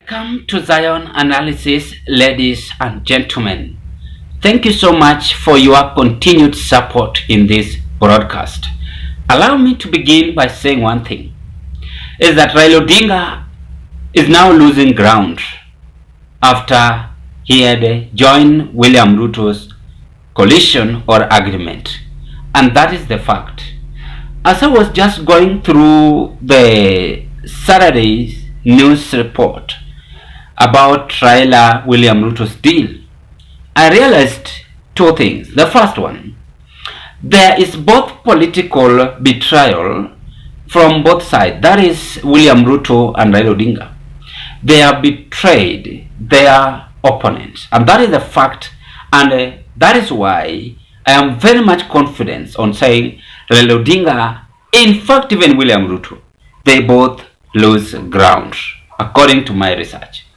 Welcome to Zion Analysis, ladies and gentlemen. Thank you so much for your continued support in this broadcast. Allow me to begin by saying one thing, is that Raila Odinga is now losing ground after he had joined William Ruto's coalition or agreement. And that is the fact. As I was just going through the Saturday's news report about Raila William Ruto's deal, I realized two things. The first one, there is both political betrayal from both sides. That is William Ruto and Raila Odinga. They have betrayed their opponents, and that is a fact, and that is why I am very much confident on saying Raila Odinga, in fact even William Ruto, they both lose ground according to my research.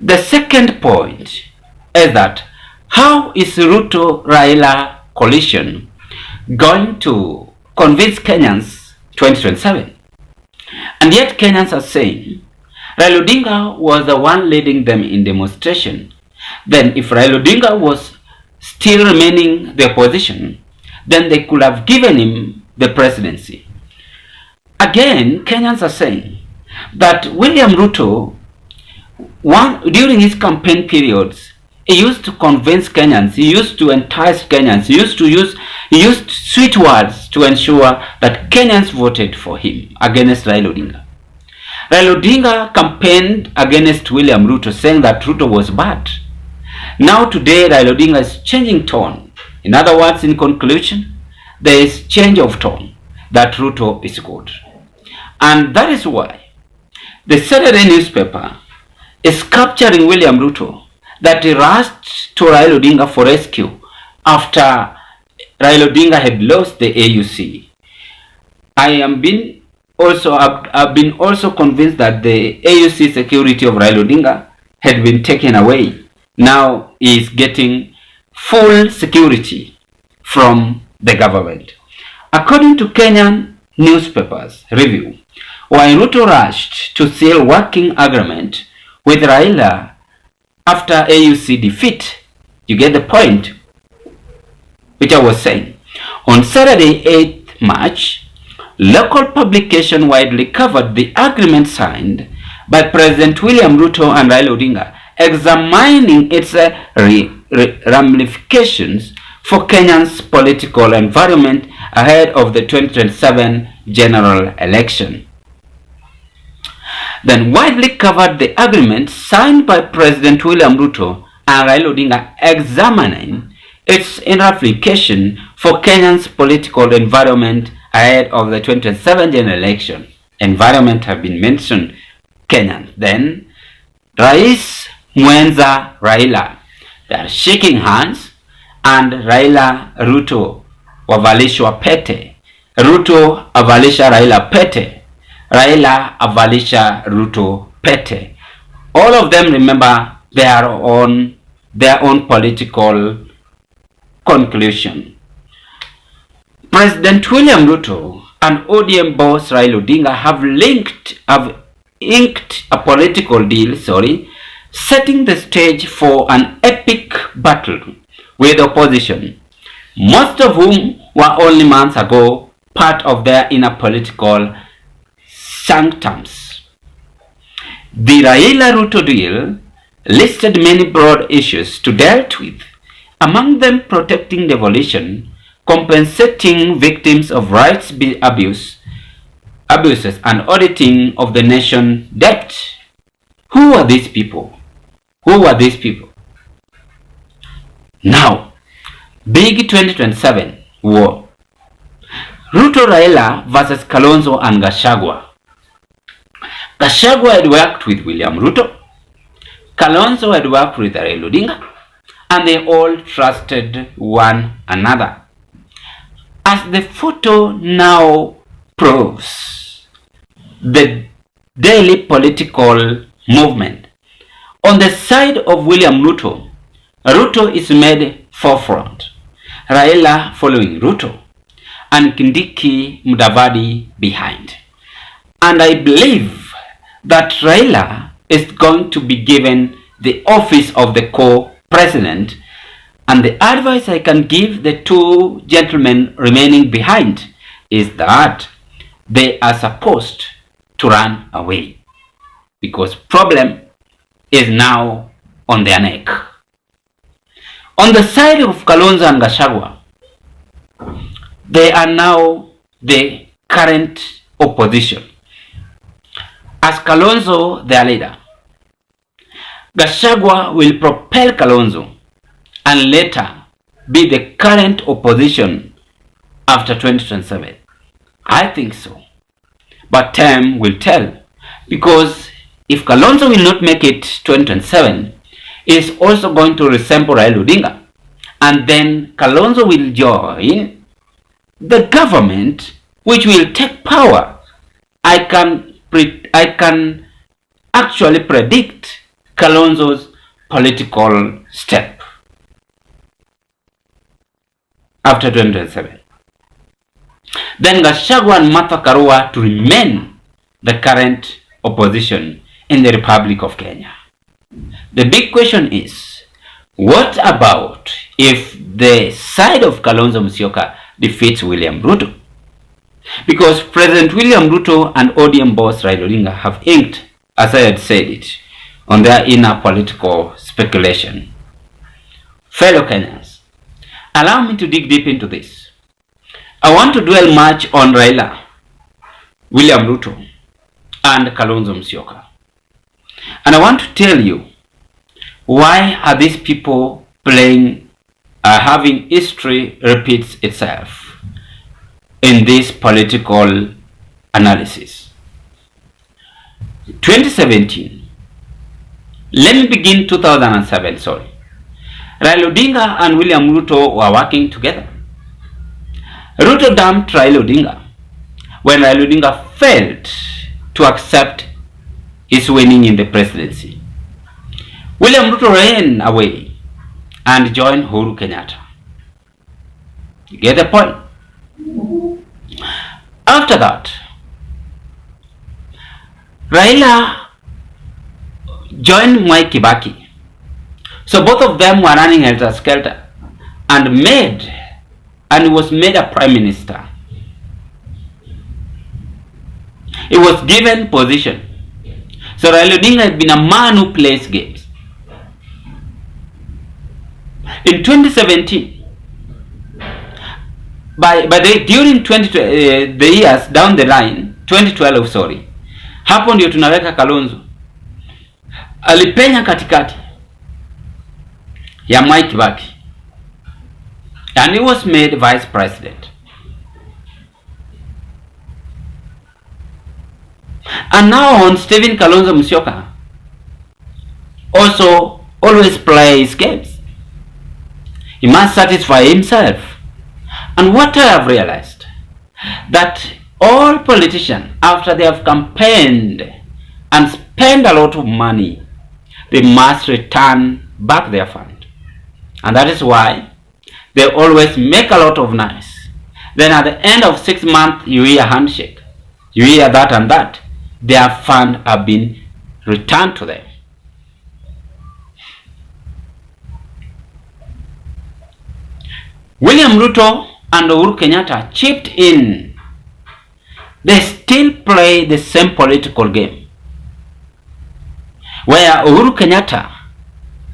The second point is that how is Ruto-Raila coalition going to convince Kenyans 2027? And yet Kenyans are saying Raila Odinga was the one leading them in demonstration. Then if Raila Odinga was still remaining the opposition, then they could have given him the presidency. Again, Kenyans are saying that William Ruto, during his campaign periods, he used to convince Kenyans, he used to entice Kenyans, he used sweet words to ensure that Kenyans voted for him against Raila Odinga. Raila Odinga campaigned against William Ruto, saying that Ruto was bad. Now today, Raila Odinga is changing tone. In other words, in conclusion, there is change of tone, that Ruto is good. And that is why the Saturday newspaper is capturing William Ruto, that he rushed to Raila Odinga for rescue after Raila Odinga had lost the AUC. I've been also convinced that the AUC security of Raila Odinga had been taken away. Now he is getting full security from the government. According to Kenyan newspapers review, while Ruto rushed to seal working agreement with Raila after AUC defeat, you get the point, which I was saying. On Saturday, 8th March, local publication widely covered the agreement signed by President William Ruto and Raila Odinga, examining its ramifications for Kenya's political environment ahead of the 2027 general election. Then widely covered the agreement signed by President William Ruto and Raila Odinga, examining its ramifications for Kenya's political environment ahead of the 2027 general election. Environment have been mentioned, Kenyan. Then Rais Mwenza Raila, they are shaking hands, and Raila Ruto wavalishwa pete. Ruto avalisha Raila pete. Raila avalisha Ruto pete. All of them, remember, they are on their own political conclusion. President William Ruto and ODM boss Raila Odinga have inked a political deal, setting the stage for an epic battle with opposition, most of whom were only months ago part of their inner political sanctums. The Raila-Ruto deal listed many broad issues to deal with, among them protecting devolution, compensating victims of rights abuses, and auditing of the nation debt. Who are these people? Who are these people? Now, big 2027 war. Ruto-Raila versus Kalonzo and Gachagua. Gachagua had worked with William Ruto. Kalonzo had worked with Raila Odinga. And they all trusted one another. As the photo now proves, the daily political movement on the side of William Ruto, Ruto is made forefront, Raila following Ruto, and Kindiki Mudavadi behind. And I believe that Raila is going to be given the office of the co-president, and the advice I can give the two gentlemen remaining behind is that they are supposed to run away, because problem is now on their neck. On the side of Kalonzo and Gachagua, they are now the current opposition. As Kalonzo their leader, Gachagua will propel Kalonzo and later be the current opposition after 2027. I think so. But time will tell, because if Kalonzo will not make it 2027, it is also going to resemble Raila Odinga, and then Kalonzo will join the government, which will take power. I can actually predict Kalonzo's political step after 2027. Then Gachagua and Martha Karua to remain the current opposition in the Republic of Kenya. The big question is, what about if the side of Kalonzo Musyoka defeats William Ruto? Because President William Ruto and ODM boss Raila Odinga have inked, as I had said it, on their inner political speculation. Fellow Kenyans, allow me to dig deep into this. I want to dwell much on Raila, William Ruto, and Kalonzo Musyoka. And I want to tell you, why are these people having history repeats itself in this political analysis? 2017, let me begin 2007, sorry. Raila Odinga and William Ruto were working together. Ruto dumped Raila Odinga when Raila Odinga failed to accept his winning in the presidency. William Ruto ran away and joined Uhuru Kenyatta. You get the point? After that, Raila joined Mwai Kibaki. So both of them were running helter-skelter and was made a prime minister. He was given position. So Raila Odinga had been a man who plays games. In 2017, during the years down the line, 2012 sorry, hapo ndio tunaweka Kalonzo alipenya katikati ya Mwai Kibaki, and he was made vice president. And now on Stephen Kalonzo Musyoka also always plays games. He must satisfy himself. And what I have realized, that all politicians, after they have campaigned and spent a lot of money, they must return back their fund. And that is why they always make a lot of noise. Then at the end of 6 months, you hear a handshake. You hear that and that. Their fund have been returned to them. William Ruto and Uhuru Kenyatta chipped in. They still play the same political game, where Uhuru Kenyatta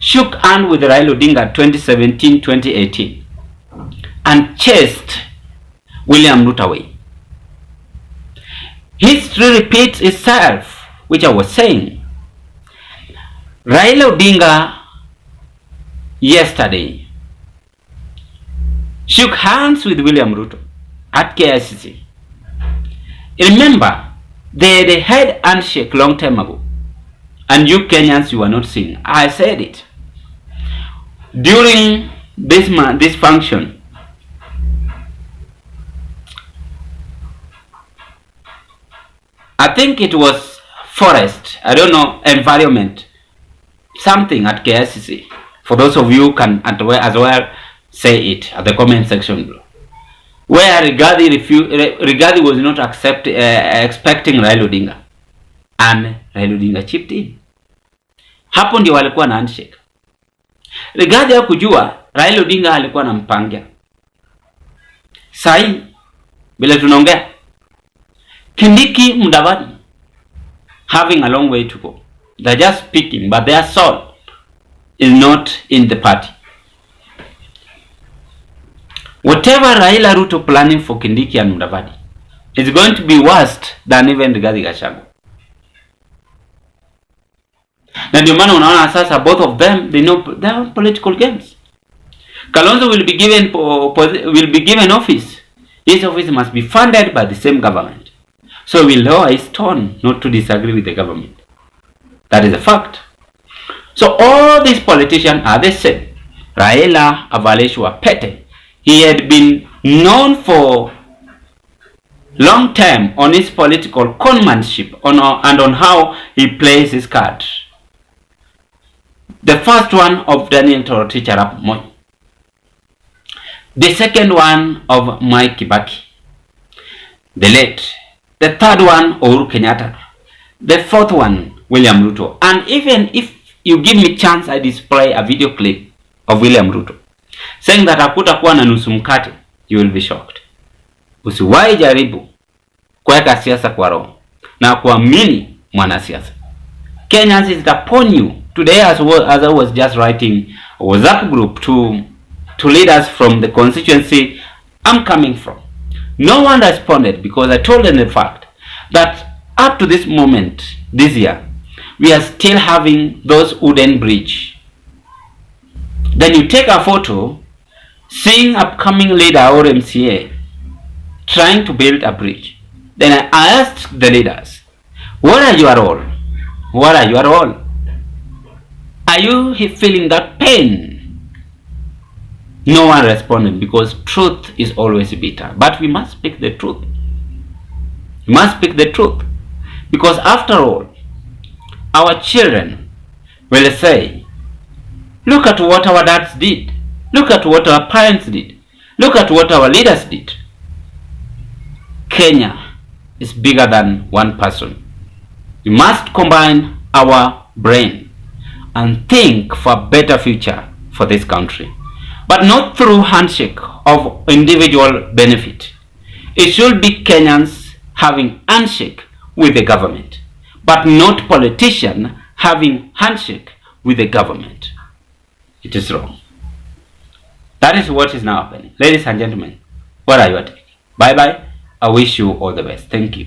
shook hands with Raila Odinga 2017-2018 and chased William Ruto away. History repeats itself, which I was saying. Raila Odinga yesterday shook hands with William Ruto at KICC. Remember, they had handshake long time ago, and you Kenyans, you were not seeing. I said it during this function. I think it was forest, I don't know, environment, something at KICC. For those of you who can as well say it at the comment section below, where Rigathi was not expecting Raila Odinga, and Raila Odinga chipped in. Hapo ndio walikuwa na handshake. Rigathi ya kujua Raila Odinga alikuwa anampangia. Sai bila tunaongea, Kindiki, Mudavadi having a long way to go. They're just speaking, but their soul is not in the party. Whatever Raila Ruto planning for Kindiki and Mudavadi is going to be worse than even Rigathi Gachagua. Na ndio maana unaona sasa both of them they know their political games. Kalonzo will be given office. His office must be funded by the same government. So he will lower his tone not to disagree with the government. That is a fact. So all these politicians are the same. Raila Avaleshwa Pete, he had been known for long time on his political conmanship and on how he plays his cards. The first one of Daniel Toroitich arap Moi. The second one of Mwai Kibaki, the late. The third one, Uhuru Kenyatta. The fourth one, William Ruto. And even if you give me chance, I display a video clip of William Ruto saying that hakutakuwa na nusu mkate, you will be shocked. Usiwahi jaribu kuweka siasa kwa roho na kuamini mwanasiasa. Kenyans is upon you. Today, as I was just writing a WhatsApp group to leaders from the constituency I'm coming from, no one responded because I told them the fact that up to this moment, this year, we are still having those wooden bridge. Then you take a photo seeing upcoming leader or MCA trying to build a bridge. Then I asked the leaders, what are your role? What are your role? Are you feeling that pain? No one responded because truth is always bitter. But we must speak the truth. We must speak the truth. Because after all, our children will say, look at what our dads did. Look at what our parents did. Look at what our leaders did. Kenya is bigger than one person. We must combine our brain and think for a better future for this country. But not through handshake of individual benefit. It should be Kenyans having handshake with the government, but not politicians having handshake with the government. It is wrong. That is what is now happening. Ladies and gentlemen, what are your take? Bye bye. I wish you all the best. Thank you.